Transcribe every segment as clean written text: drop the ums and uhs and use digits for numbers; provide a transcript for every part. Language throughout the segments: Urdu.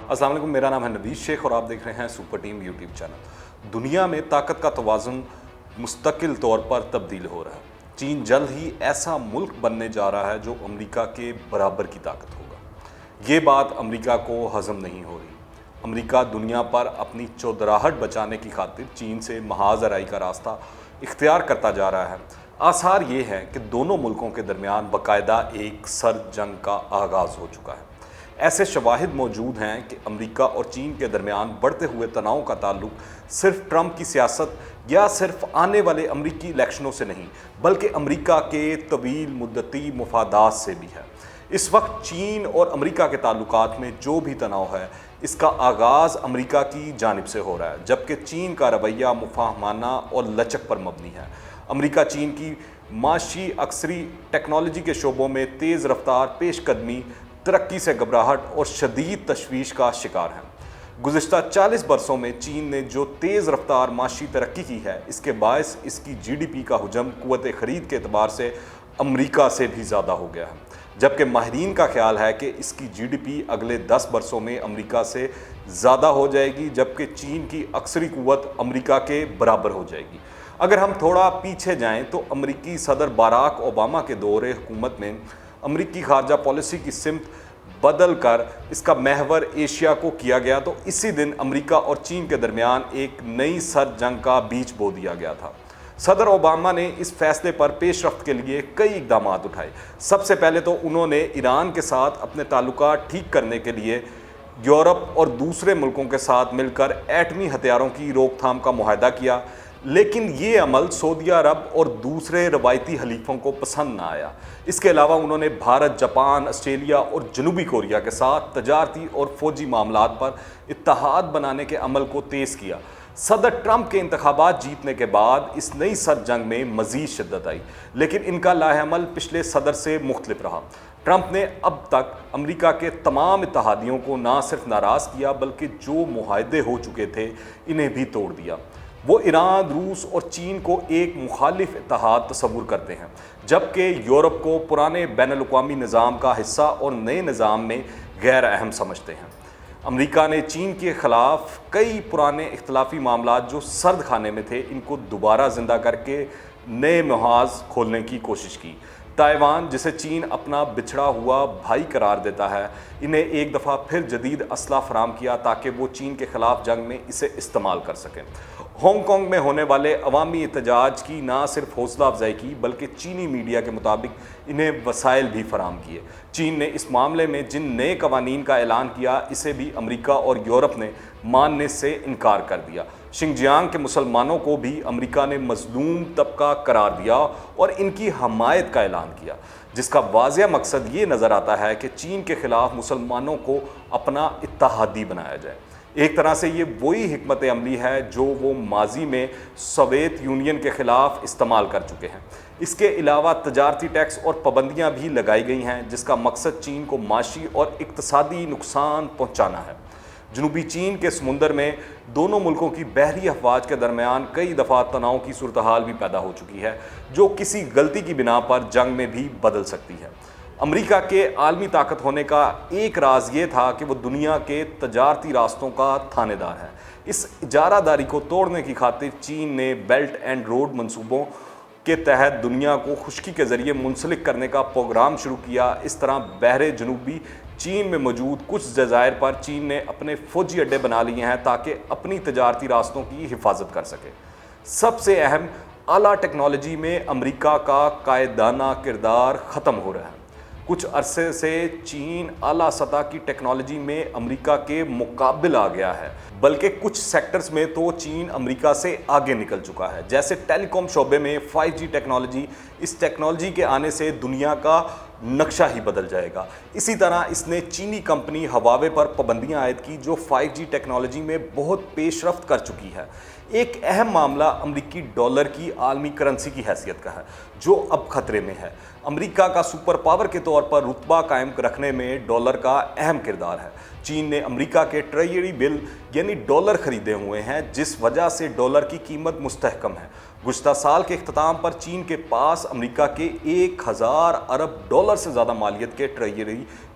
السلام علیکم، میرا نام ہے نویز شیخ اور آپ دیکھ رہے ہیں سپر ٹیم یوٹیوب چینل۔ دنیا میں طاقت کا توازن مستقل طور پر تبدیل ہو رہا ہے۔ چین جلد ہی ایسا ملک بننے جا رہا ہے جو امریکہ کے برابر کی طاقت ہوگا۔ یہ بات امریکہ کو ہضم نہیں ہو رہی۔ امریکہ دنیا پر اپنی چودراہٹ بچانے کی خاطر چین سے محاذ آرائی کا راستہ اختیار کرتا جا رہا ہے۔ آثار یہ ہیں کہ دونوں ملکوں کے درمیان باقاعدہ ایک سرد جنگ کا آغاز ہو چکا ہے۔ ایسے شواہد موجود ہیں کہ امریکہ اور چین کے درمیان بڑھتے ہوئے تناؤ کا تعلق صرف ٹرمپ کی سیاست یا صرف آنے والے امریکی الیکشنوں سے نہیں، بلکہ امریکہ کے طویل مدتی مفادات سے بھی ہے۔ اس وقت چین اور امریکہ کے تعلقات میں جو بھی تناؤ ہے، اس کا آغاز امریکہ کی جانب سے ہو رہا ہے، جبکہ چین کا رویہ مفاہمانہ اور لچک پر مبنی ہے۔ امریکہ چین کی معاشی، عسکری، ٹیکنالوجی کے شعبوں میں تیز رفتار پیش قدمی، ترقی سے گھبراہٹ اور شدید تشویش کا شکار ہے۔ گزشتہ 40 برسوں میں چین نے جو تیز رفتار معاشی ترقی کی ہے، اس کے باعث اس کی جی ڈی پی کا حجم قوت خرید کے اعتبار سے امریکہ سے بھی زیادہ ہو گیا ہے، جبکہ ماہرین کا خیال ہے کہ اس کی جی ڈی پی اگلے 10 برسوں میں امریکہ سے زیادہ ہو جائے گی، جبکہ چین کی عسکری قوت امریکہ کے برابر ہو جائے گی۔ اگر ہم تھوڑا پیچھے جائیں تو امریکی صدر باراک اوباما کے دور حکومت میں امریکی خارجہ پالیسی کی سمت بدل کر اس کا محور ایشیا کو کیا گیا تو اسی دن امریکہ اور چین کے درمیان ایک نئی سرد جنگ کا بیج بو دیا گیا تھا۔ صدر اوباما نے اس فیصلے پر پیش رفت کے لیے کئی اقدامات اٹھائے۔ سب سے پہلے تو انہوں نے ایران کے ساتھ اپنے تعلقات ٹھیک کرنے کے لیے یورپ اور دوسرے ملکوں کے ساتھ مل کر ایٹمی ہتھیاروں کی روک تھام کا معاہدہ کیا، لیکن یہ عمل سعودی عرب اور دوسرے روایتی حلیفوں کو پسند نہ آیا۔ اس کے علاوہ انہوں نے بھارت، جاپان، آسٹریلیا اور جنوبی کوریا کے ساتھ تجارتی اور فوجی معاملات پر اتحاد بنانے کے عمل کو تیز کیا۔ صدر ٹرمپ کے انتخابات جیتنے کے بعد اس نئی سرد جنگ میں مزید شدت آئی، لیکن ان کا لاہ عمل پچھلے صدر سے مختلف رہا۔ ٹرمپ نے اب تک امریکہ کے تمام اتحادیوں کو نہ صرف ناراض کیا بلکہ جو معاہدے ہو چکے تھے انہیں بھی توڑ دیا۔ وہ ایران، روس اور چین کو ایک مخالف اتحاد تصور کرتے ہیں، جبکہ یورپ کو پرانے بین الاقوامی نظام کا حصہ اور نئے نظام میں غیر اہم سمجھتے ہیں۔ امریکہ نے چین کے خلاف کئی پرانے اختلافی معاملات جو سرد خانے میں تھے، ان کو دوبارہ زندہ کر کے نئے محاذ کھولنے کی کوشش کی۔ تائیوان، جسے چین اپنا بچھڑا ہوا بھائی قرار دیتا ہے، انہیں ایک دفعہ پھر جدید اسلحہ فراہم کیا تاکہ وہ چین کے خلاف جنگ میں اسے استعمال کر سکیں۔ ہانگ کانگ میں ہونے والے عوامی احتجاج کی نہ صرف حوصلہ افزائی کی بلکہ چینی میڈیا کے مطابق انہیں وسائل بھی فراہم کیے۔ چین نے اس معاملے میں جن نئے قوانین کا اعلان کیا، اسے بھی امریکہ اور یورپ نے ماننے سے انکار کر دیا۔ شنجیانگ کے مسلمانوں کو بھی امریکہ نے مظلوم طبقہ قرار دیا اور ان کی حمایت کا اعلان کیا، جس کا واضح مقصد یہ نظر آتا ہے کہ چین کے خلاف مسلمانوں کو اپنا اتحادی بنایا جائے۔ ایک طرح سے یہ وہی حکمت عملی ہے جو وہ ماضی میں سوویت یونین کے خلاف استعمال کر چکے ہیں۔ اس کے علاوہ تجارتی ٹیکس اور پابندیاں بھی لگائی گئی ہیں، جس کا مقصد چین کو معاشی اور اقتصادی نقصان پہنچانا ہے۔ جنوبی چین کے سمندر میں دونوں ملکوں کی بحری افواج کے درمیان کئی دفعہ تناؤ کی صورتحال بھی پیدا ہو چکی ہے، جو کسی غلطی کی بنا پر جنگ میں بھی بدل سکتی ہے۔ امریکہ کے عالمی طاقت ہونے کا ایک راز یہ تھا کہ وہ دنیا کے تجارتی راستوں کا تھانے دار ہے۔ اس اجارہ داری کو توڑنے کی خاطر چین نے بیلٹ اینڈ روڈ منصوبوں کے تحت دنیا کو خشکی کے ذریعے منسلک کرنے کا پروگرام شروع کیا۔ اس طرح بحر جنوبی چین میں موجود کچھ جزائر پر چین نے اپنے فوجی اڈے بنا لیے ہیں تاکہ اپنی تجارتی راستوں کی حفاظت کر سکے۔ سب سے اہم، اعلیٰ ٹیکنالوجی میں امریکہ کا قائدانہ کردار ختم ہو رہا ہے۔ کچھ عرصے سے چین اعلیٰ سطح کی ٹیکنالوجی میں امریکہ کے مقابل آ گیا ہے، بلکہ کچھ سیکٹرز میں تو چین امریکہ سے آگے نکل چکا ہے، جیسے ٹیلی کام شعبے میں 5G ٹیکنالوجی۔ اس ٹیکنالوجی کے آنے سے دنیا کا نقشہ ہی بدل جائے گا۔ اسی طرح اس نے چینی کمپنی ہواوے پر پابندیاں عائد کی جو 5G ٹیکنالوجی میں بہت پیش رفت کر چکی ہے۔ ایک اہم معاملہ امریکی ڈالر کی عالمی کرنسی کی حیثیت کا ہے، جو اب خطرے میں ہے۔ امریکہ کا سپر پاور کے طور پر رتبہ قائم رکھنے میں ڈالر کا اہم کردار ہے۔ چین نے امریکہ کے ٹریجری بل یعنی ڈالر خریدے ہوئے ہیں، جس وجہ سے ڈالر کی قیمت مستحکم ہے۔ گزشتہ سال کے اختتام پر چین کے پاس امریکہ کے 1000 ارب ڈالر سے زیادہ مالیت کے ٹریجری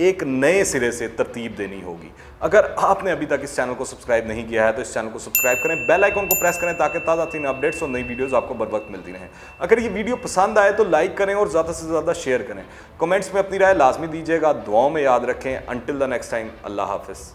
ایک نئے سرے سے ترتیب دینی ہوگی۔ اگر آپ نے ابھی تک اس چینل کو سبسکرائب نہیں کیا ہے تو اس چینل کو سبسکرائب کریں، بیل آئیکن کو پریس کریں تاکہ تازہ ترین اپڈیٹس اور نئی ویڈیوز آپ کو بر وقت ملتی رہیں۔ اگر یہ ویڈیو پسند آئے تو لائک کریں اور زیادہ سے زیادہ شیئر کریں۔ کمنٹس میں اپنی رائے لازمی دیجیے گا، دعاؤں میں یاد رکھیں۔ انٹل دی نیکسٹ ٹائم، اللہ حافظ۔